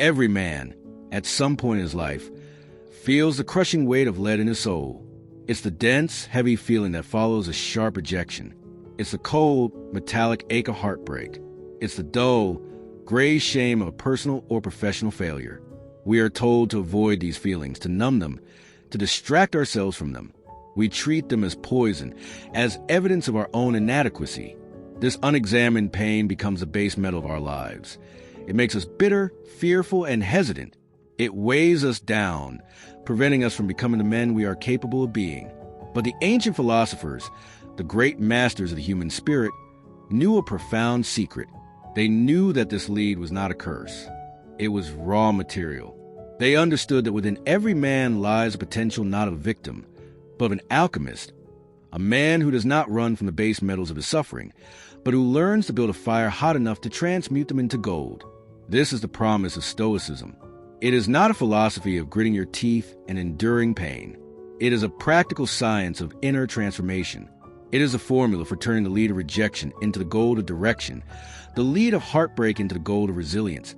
Every man, at some point in his life, feels the crushing weight of lead in his soul. It's the dense, heavy feeling that follows a sharp rejection. It's the cold, metallic ache of heartbreak. It's the dull, gray shame of a personal or professional failure. We are told to avoid these feelings, to numb them, to distract ourselves from them. We treat them as poison, as evidence of our own inadequacy. This unexamined pain becomes the base metal of our lives. It makes us bitter, fearful, and hesitant. It weighs us down, preventing us from becoming the men we are capable of being. But the ancient philosophers, the great masters of the human spirit, knew a profound secret. They knew that this lead was not a curse. It was raw material. They understood that within every man lies a potential not of a victim, but of an alchemist, a man who does not run from the base metals of his suffering, but who learns to build a fire hot enough to transmute them into gold. This is the promise of Stoicism. It is not a philosophy of gritting your teeth and enduring pain. It is a practical science of inner transformation. It is a formula for turning the lead of rejection into the gold of direction, the lead of heartbreak into the gold of resilience,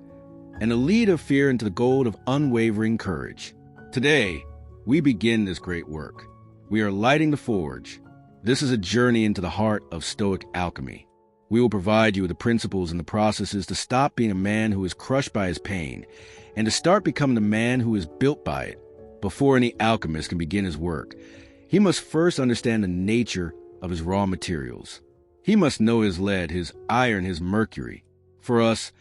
and the lead of fear into the gold of unwavering courage. Today, we begin this great work. We are lighting the forge. This is a journey into the heart of Stoic alchemy. We will provide you with the principles and the processes to stop being a man who is crushed by his pain and to start becoming the man who is built by it. Before any alchemist can begin his work, he must first understand the nature of his raw materials. He must know his lead, his iron, his mercury. For us,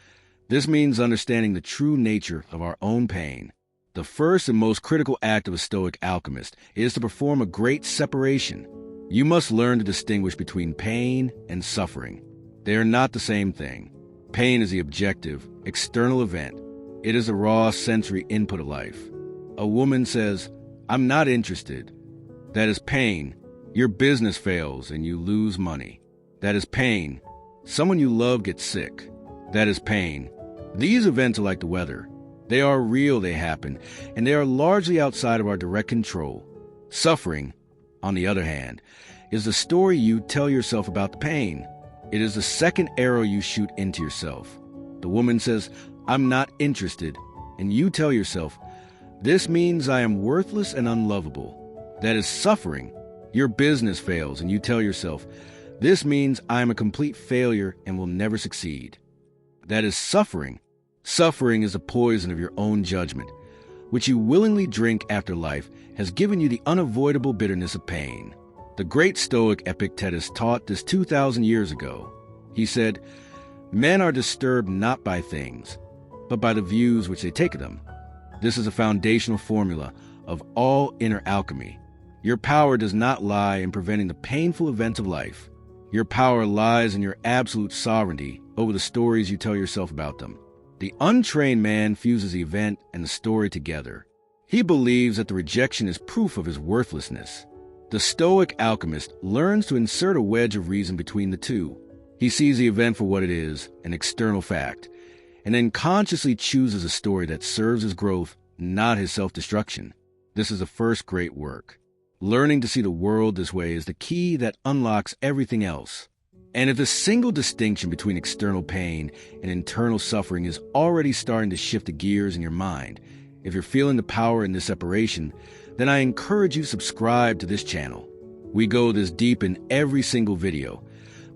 this means understanding the true nature of our own pain. The first and most critical act of a Stoic alchemist is to perform a great separation. You must learn to distinguish between pain and suffering. They are not the same thing. Pain is the objective, external event. It is the raw sensory input of life. A woman says, "I'm not interested." That is pain. Your business fails and you lose money. That is pain. Someone you love gets sick. That is pain. These events are like the weather. They are real, they happen, and they are largely outside of our direct control. Suffering, on the other hand, is the story you tell yourself about the pain. It is the second arrow you shoot into yourself. The woman says, "I'm not interested," and you tell yourself, "This means I am worthless and unlovable." That is suffering. Your business fails, and you tell yourself, "This means I am a complete failure and will never succeed." That is suffering. Suffering is the poison of your own judgment, which you willingly drink after life has given you the unavoidable bitterness of pain. The great Stoic Epictetus taught this 2,000 years ago. He said, "Men are disturbed not by things, but by the views which they take of them." This is a foundational formula of all inner alchemy. Your power does not lie in preventing the painful events of life. Your power lies in your absolute sovereignty over the stories you tell yourself about them. The untrained man fuses the event and the story together. He believes that the rejection is proof of his worthlessness. The Stoic alchemist learns to insert a wedge of reason between the two. He sees the event for what it is, an external fact, and then consciously chooses a story that serves his growth, not his self-destruction. This is the first great work. Learning to see the world this way is the key that unlocks everything else. And if the single distinction between external pain and internal suffering is already starting to shift the gears in your mind, if you're feeling the power in this separation, then I encourage you to subscribe to this channel. We go this deep in every single video,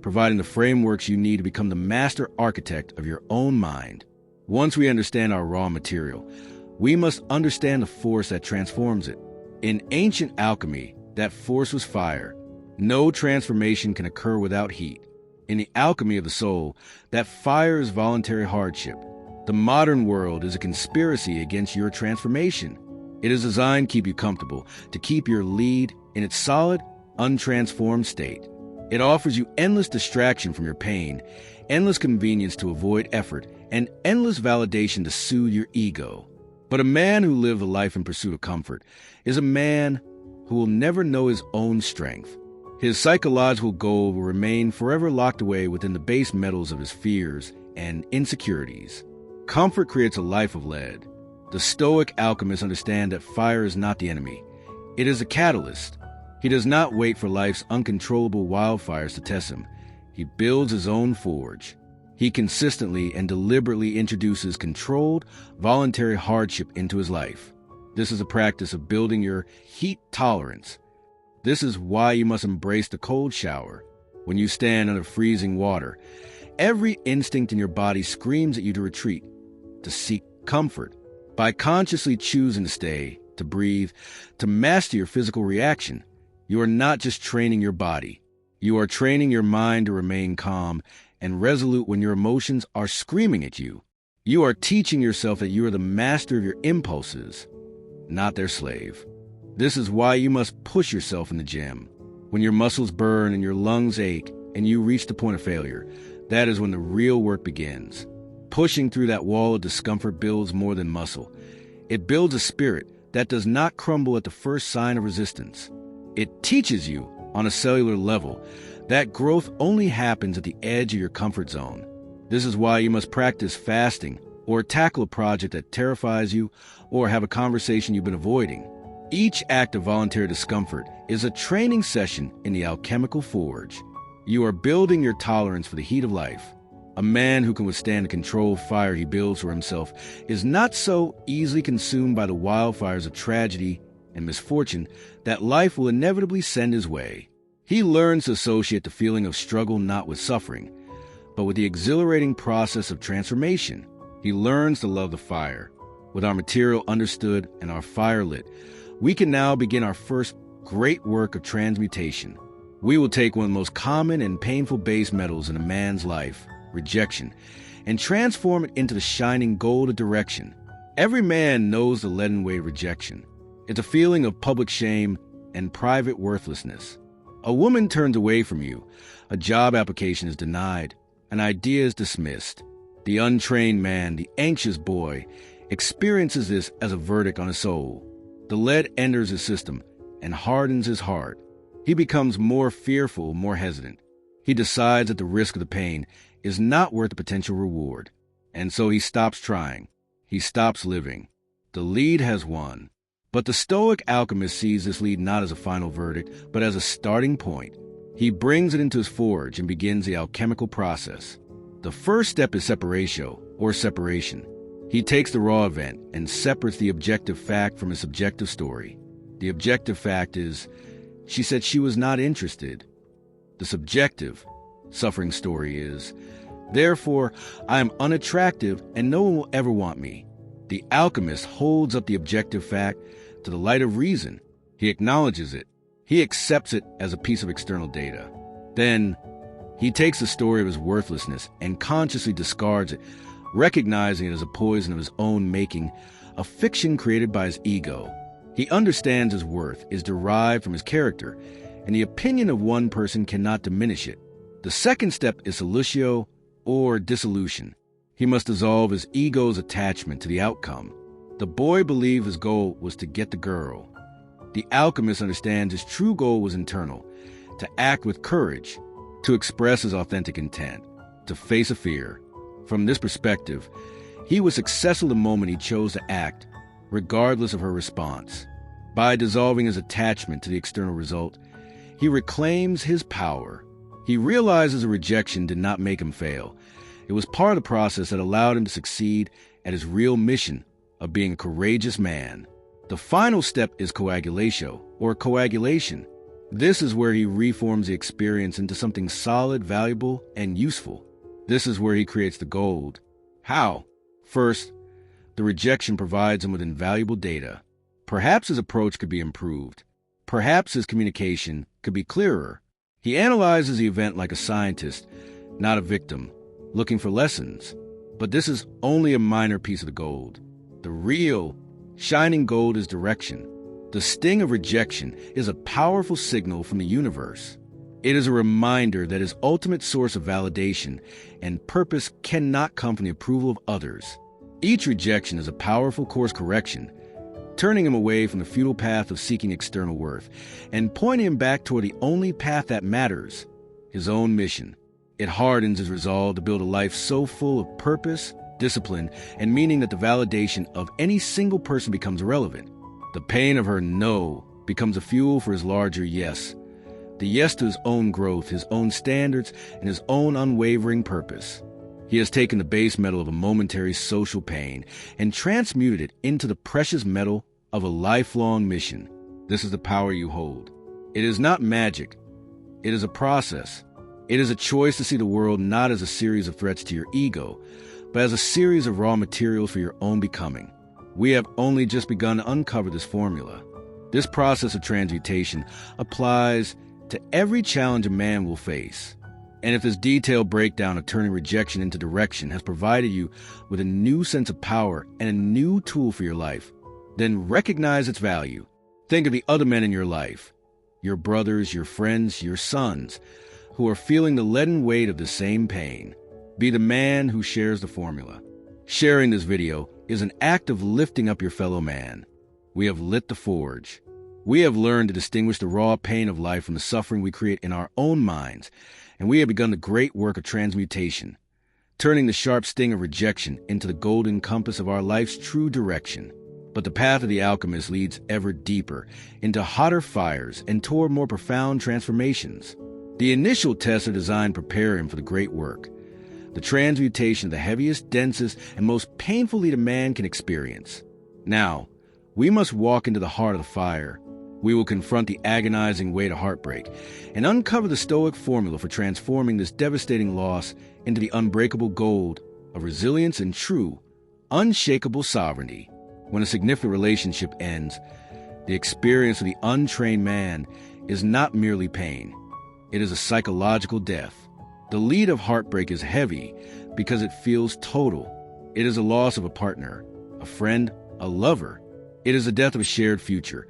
providing the frameworks you need to become the master architect of your own mind. Once we understand our raw material, we must understand the force that transforms it. In ancient alchemy, that force was fire. No transformation can occur without heat. In the alchemy of the soul, that fire is voluntary hardship. The modern world is a conspiracy against your transformation. It is designed to keep you comfortable, to keep your lead in its solid, untransformed state. It offers you endless distraction from your pain, endless convenience to avoid effort, and endless validation to soothe your ego. But a man who lives a life in pursuit of comfort is a man who will never know his own strength. His psychological goal will remain forever locked away within the base metals of his fears and insecurities. Comfort creates a life of lead. The Stoic alchemists understand that fire is not the enemy. It is a catalyst. He does not wait for life's uncontrollable wildfires to test him. He builds his own forge. He consistently and deliberately introduces controlled, voluntary hardship into his life. This is a practice of building your heat tolerance. This is why you must embrace the cold shower. When you stand under freezing water, every instinct in your body screams at you to retreat, to seek comfort. By consciously choosing to stay, to breathe, to master your physical reaction, you are not just training your body. You are training your mind to remain calm and resolute when your emotions are screaming at you. You are teaching yourself that you are the master of your impulses, not their slave. This is why you must push yourself in the gym. When your muscles burn and your lungs ache and you reach the point of failure, that is when the real work begins. Pushing through that wall of discomfort builds more than muscle. It builds a spirit that does not crumble at the first sign of resistance. It teaches you, on a cellular level, that growth only happens at the edge of your comfort zone. This is why you must practice fasting, or tackle a project that terrifies you, or have a conversation you've been avoiding. Each act of voluntary discomfort is a training session in the alchemical forge. You are building your tolerance for the heat of life. A man who can withstand the controlled fire he builds for himself is not so easily consumed by the wildfires of tragedy and misfortune that life will inevitably send his way. He learns to associate the feeling of struggle not with suffering, but with the exhilarating process of transformation. He learns to love the fire. With our material understood and our fire lit, we can now begin our first great work of transmutation. We will take one of the most common and painful base metals in a man's life, rejection, and transform it into the shining gold of direction. Every man knows the leaden weight of rejection. It's a feeling of public shame and private worthlessness. A woman turns away from you, a job application is denied, an idea is dismissed. The untrained man, the anxious boy, experiences this as a verdict on his soul. The lead enters his system and hardens his heart. He becomes more fearful, more hesitant. He decides that the risk of the pain is not worth the potential reward. And so he stops trying. He stops living. The lead has won. But the Stoic alchemist sees this lead not as a final verdict, but as a starting point. He brings it into his forge and begins the alchemical process. The first step is separatio, or separation. He takes the raw event and separates the objective fact from its subjective story. The objective fact is, she said she was not interested. The subjective, suffering story is, therefore, I am unattractive and no one will ever want me. The alchemist holds up the objective fact to the light of reason. He acknowledges it. He accepts it as a piece of external data. Then, he takes the story of his worthlessness and consciously discards it, recognizing it as a poison of his own making, a fiction created by his ego. He understands his worth is derived from his character, and the opinion of one person cannot diminish it. The second step is solutio, or dissolution. He must dissolve his ego's attachment to the outcome. The boy believed his goal was to get the girl. The alchemist understands his true goal was internal, to act with courage, to express his authentic intent, to face a fear. From this perspective, he was successful the moment he chose to act, regardless of her response. By dissolving his attachment to the external result, he reclaims his power. He realizes a rejection did not make him fail. It was part of the process that allowed him to succeed at his real mission of being a courageous man. The final step is coagulatio, or coagulation. This is where he reforms the experience into something solid, valuable, and useful. This is where he creates the gold. How? First, the rejection provides him with invaluable data. Perhaps his approach could be improved. Perhaps his communication could be clearer. He analyzes the event like a scientist, not a victim, looking for lessons. But this is only a minor piece of the gold. The real, shining gold is direction. The sting of rejection is a powerful signal from the universe. It is a reminder that his ultimate source of validation and purpose cannot come from the approval of others. Each rejection is a powerful course correction, turning him away from the futile path of seeking external worth and pointing him back toward the only path that matters, his own mission. It hardens his resolve to build a life so full of purpose, discipline, and meaning that the validation of any single person becomes irrelevant. The pain of her no becomes a fuel for his larger yes. The yes to his own growth, his own standards, and his own unwavering purpose. He has taken the base metal of a momentary social pain and transmuted it into the precious metal of a lifelong mission. This is the power you hold. It is not magic. It is a process. It is a choice to see the world not as a series of threats to your ego, but as a series of raw materials for your own becoming. We have only just begun to uncover this formula. This process of transmutation applies to every challenge a man will face. And if this detailed breakdown of turning rejection into direction has provided you with a new sense of power and a new tool for your life, then recognize its value. Think of the other men in your life, your brothers, your friends, your sons, who are feeling the leaden weight of the same pain. Be the man who shares the formula. Sharing this video is an act of lifting up your fellow man. We have lit the forge. We have learned to distinguish the raw pain of life from the suffering we create in our own minds, and we have begun the great work of transmutation, turning the sharp sting of rejection into the golden compass of our life's true direction. But the path of the alchemist leads ever deeper into hotter fires and toward more profound transformations. The initial tests are designed to prepare him for the great work, the transmutation of the heaviest, densest, and most painful that a man can experience. Now, we must walk into the heart of the fire. We will confront the agonizing weight of heartbreak and uncover the Stoic formula for transforming this devastating loss into the unbreakable gold of resilience and true, unshakable sovereignty. When a significant relationship ends, the experience of the untrained man is not merely pain. It is a psychological death. The lead of heartbreak is heavy because it feels total. It is a loss of a partner, a friend, a lover. It is the death of a shared future,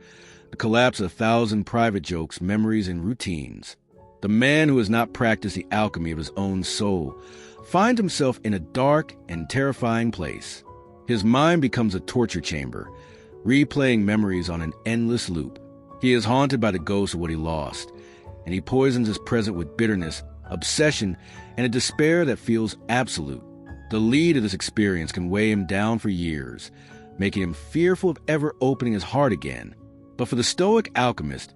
the collapse of 1,000 private jokes, memories, and routines. The man who has not practiced the alchemy of his own soul finds himself in a dark and terrifying place. His mind becomes a torture chamber, replaying memories on an endless loop. He is haunted by the ghost of what he lost, and he poisons his present with bitterness, obsession, and a despair that feels absolute. The lead of this experience can weigh him down for years, making him fearful of ever opening his heart again. But for the Stoic alchemist,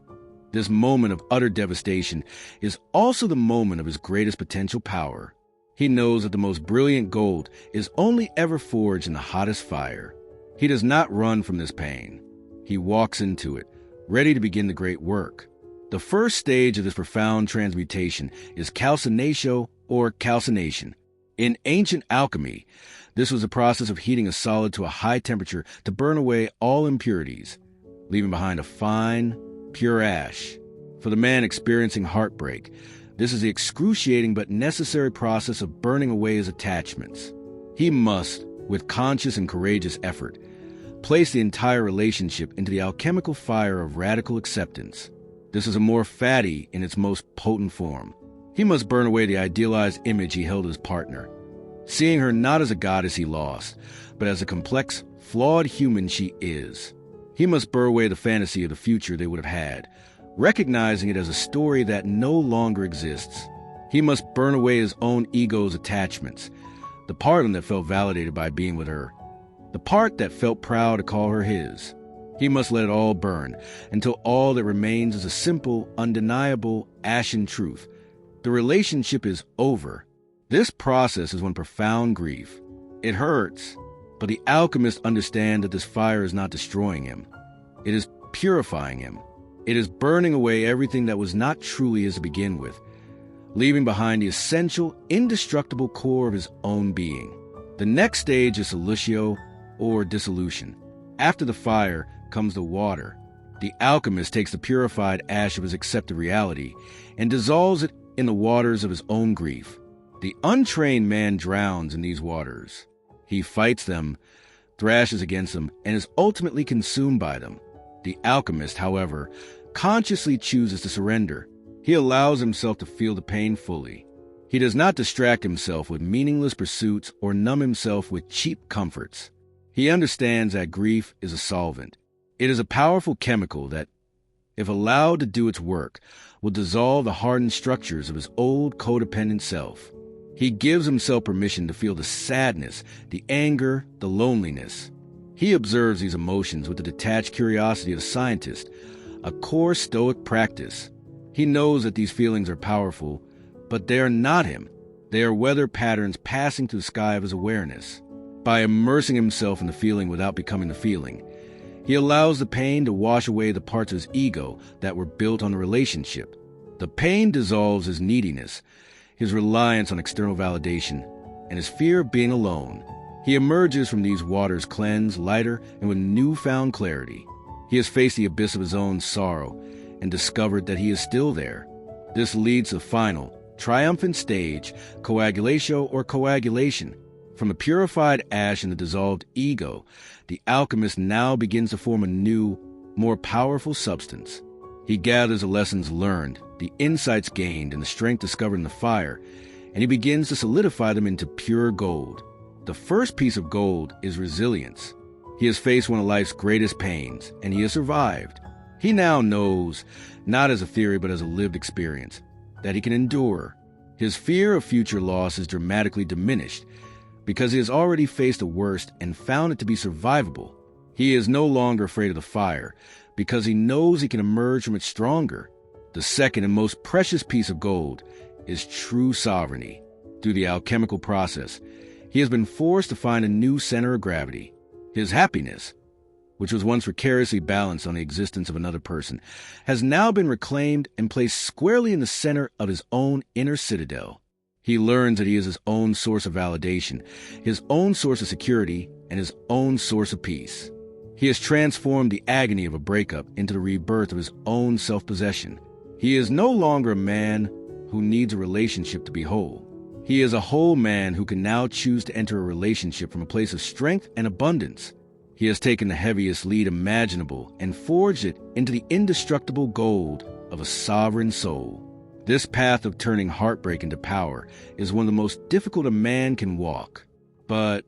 this moment of utter devastation is also the moment of his greatest potential power. He knows that the most brilliant gold is only ever forged in the hottest fire. He does not run from this pain. He walks into it, ready to begin the great work. The first stage of this profound transmutation is calcinatio or calcination. In ancient alchemy, this was the process of heating a solid to a high temperature to burn away all impurities, leaving behind a fine, pure ash. For the man experiencing heartbreak, this is the excruciating but necessary process of burning away his attachments. He must, with conscious and courageous effort, place the entire relationship into the alchemical fire of radical acceptance. This is a more fatty in its most potent form. He must burn away the idealized image he held of his partner, seeing her not as a goddess he lost, but as a complex, flawed human she is. He must burn away the fantasy of the future they would have had, recognizing it as a story that no longer exists. He must burn away his own ego's attachments, the part of him that felt validated by being with her, the part that felt proud to call her his. He must let it all burn until all that remains is a simple, undeniable, ashen truth. The relationship is over. This process is one profound grief. It hurts, but the alchemist understands that this fire is not destroying him. It is purifying him. It is burning away everything that was not truly his to begin with, leaving behind the essential, indestructible core of his own being. The next stage is solutio, or dissolution. After the fire comes the water. The alchemist takes the purified ash of his accepted reality and dissolves it in the waters of his own grief. The untrained man drowns in these waters. He fights them, thrashes against them, and is ultimately consumed by them. The alchemist, however, consciously chooses to surrender. He allows himself to feel the pain fully. He does not distract himself with meaningless pursuits or numb himself with cheap comforts. He understands that grief is a solvent. It is a powerful chemical that, if allowed to do its work, will dissolve the hardened structures of his old codependent self. He gives himself permission to feel the sadness, the anger, the loneliness. He observes these emotions with the detached curiosity of a scientist, a core Stoic practice. He knows that these feelings are powerful, but they are not him. They are weather patterns passing through the sky of his awareness. By immersing himself in the feeling without becoming the feeling, he allows the pain to wash away the parts of his ego that were built on the relationship. The pain dissolves his neediness, his reliance on external validation, and his fear of being alone. He emerges from these waters cleansed, lighter, and with newfound clarity. He has faced the abyss of his own sorrow and discovered that he is still there. This leads to the final, triumphant stage, coagulatio or coagulation. From the purified ash in the dissolved ego, the alchemist now begins to form a new, more powerful substance. He gathers the lessons learned, the insights gained, and the strength discovered in the fire, and he begins to solidify them into pure gold. The first piece of gold is resilience. He has faced one of life's greatest pains, and he has survived. He now knows, not as a theory but as a lived experience, that he can endure. His fear of future loss is dramatically diminished because he has already faced the worst and found it to be survivable. He is no longer afraid of the fire because he knows he can emerge from it stronger. The second and most precious piece of gold is true sovereignty. Through the alchemical process, he has been forced to find a new center of gravity. His happiness, which was once precariously balanced on the existence of another person, has now been reclaimed and placed squarely in the center of his own inner citadel. He learns that he is his own source of validation, his own source of security, and his own source of peace. He has transformed the agony of a breakup into the rebirth of his own self-possession. He is no longer a man who needs a relationship to be whole. He is a whole man who can now choose to enter a relationship from a place of strength and abundance. He has taken the heaviest lead imaginable and forged it into the indestructible gold of a sovereign soul. This path of turning heartbreak into power is one of the most difficult a man can walk, but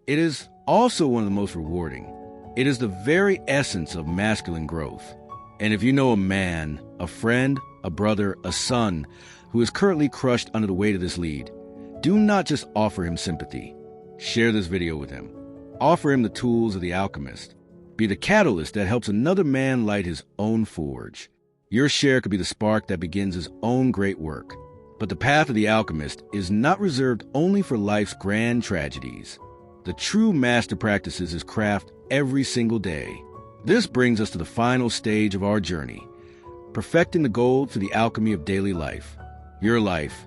it is also one of the most rewarding. It is the very essence of masculine growth. And if you know a man, a friend, a brother, a son, who is currently crushed under the weight of this lead, do not just offer him sympathy. Share this video with him. Offer him the tools of the alchemist. Be the catalyst that helps another man light his own forge. Your share could be the spark that begins his own great work. But the path of the alchemist is not reserved only for life's grand tragedies. The true master practices his craft every single day. This brings us to the final stage of our journey, perfecting the gold through the alchemy of daily life. Your life,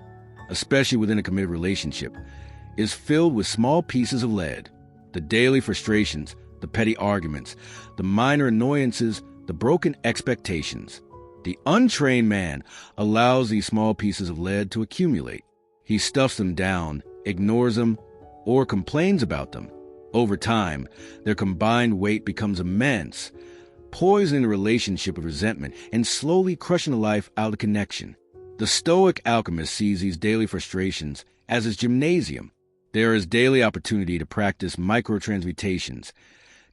especially within a committed relationship, is filled with small pieces of lead. The daily frustrations, the petty arguments, the minor annoyances, the broken expectations. The untrained man allows these small pieces of lead to accumulate. He stuffs them down, ignores them, or complains about them. Over time, their combined weight becomes immense, poisoning the relationship of resentment and slowly crushing the life out of the connection. The Stoic alchemist sees these daily frustrations as his gymnasium. There is daily opportunity to practice microtransmutations,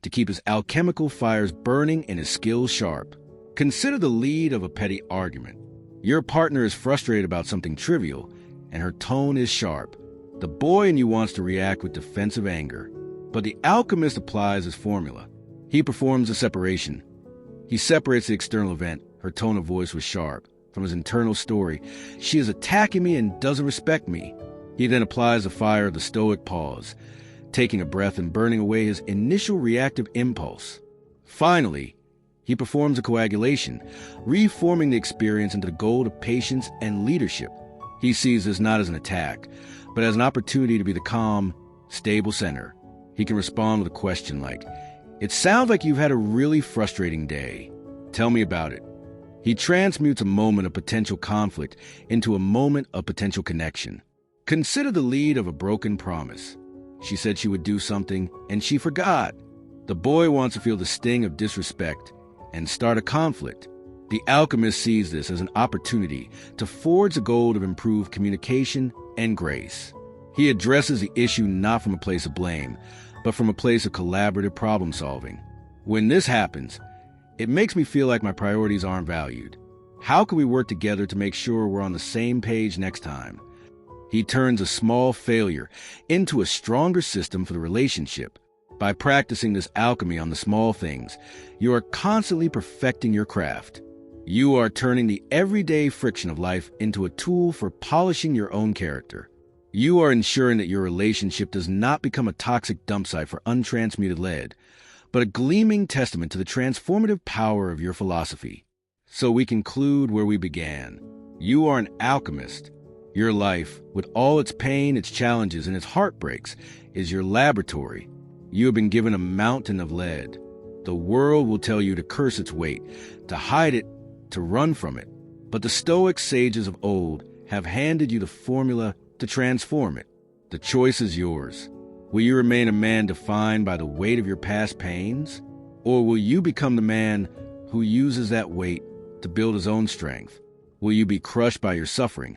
to keep his alchemical fires burning and his skills sharp. Consider the lead of a petty argument. Your partner is frustrated about something trivial, and her tone is sharp. The boy in you wants to react with defensive anger, but the alchemist applies his formula. He performs a separation. He separates the external event, her tone of voice was sharp, from his internal story. She is attacking me and doesn't respect me. He then applies the fire of the stoic pause, taking a breath and burning away his initial reactive impulse. Finally, he performs a coagulation, reforming the experience into the gold of patience and leadership. He sees this not as an attack, but as an opportunity to be the calm, stable center. He can respond with a question like, "It sounds like you've had a really frustrating day. Tell me about it." He transmutes a moment of potential conflict into a moment of potential connection. Consider the lead of a broken promise. She said she would do something, and she forgot. The boy wants to feel the sting of disrespect and start a conflict. The alchemist sees this as an opportunity to forge the gold of improved communication and grace. He addresses the issue not from a place of blame, but from a place of collaborative problem solving. When this happens, it makes me feel like my priorities aren't valued. How can we work together to make sure we're on the same page next time? He turns a small failure into a stronger system for the relationship. By practicing this alchemy on the small things, you are constantly perfecting your craft. You are turning the everyday friction of life into a tool for polishing your own character. You are ensuring that your relationship does not become a toxic dump site for untransmuted lead, but a gleaming testament to the transformative power of your philosophy. So we conclude where we began. You are an alchemist. Your life, with all its pain, its challenges, and its heartbreaks, is your laboratory. You have been given a mountain of lead. The world will tell you to curse its weight, to hide it, to run from it. But the Stoic sages of old have handed you the formula to transform it. The choice is yours. Will you remain a man defined by the weight of your past pains? Or will you become the man who uses that weight to build his own strength? Will you be crushed by your suffering?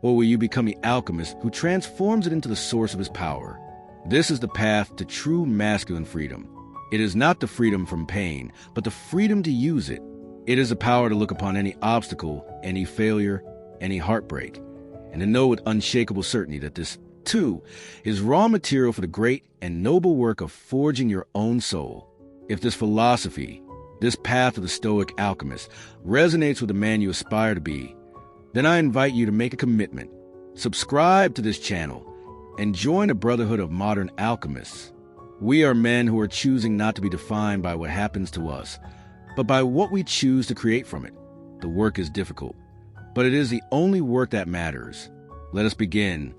Or will you become the alchemist who transforms it into the source of his power? This is the path to true masculine freedom. It is not the freedom from pain, but the freedom to use it. It is the power to look upon any obstacle, any failure, any heartbreak, and to know with unshakable certainty that this, too, is raw material for the great and noble work of forging your own soul. If this philosophy, this path of the Stoic alchemist, resonates with the man you aspire to be, then I invite you to make a commitment. Subscribe to this channel and join a brotherhood of modern alchemists. We are men who are choosing not to be defined by what happens to us, but by what we choose to create from it. The work is difficult, but it is the only work that matters. Let us begin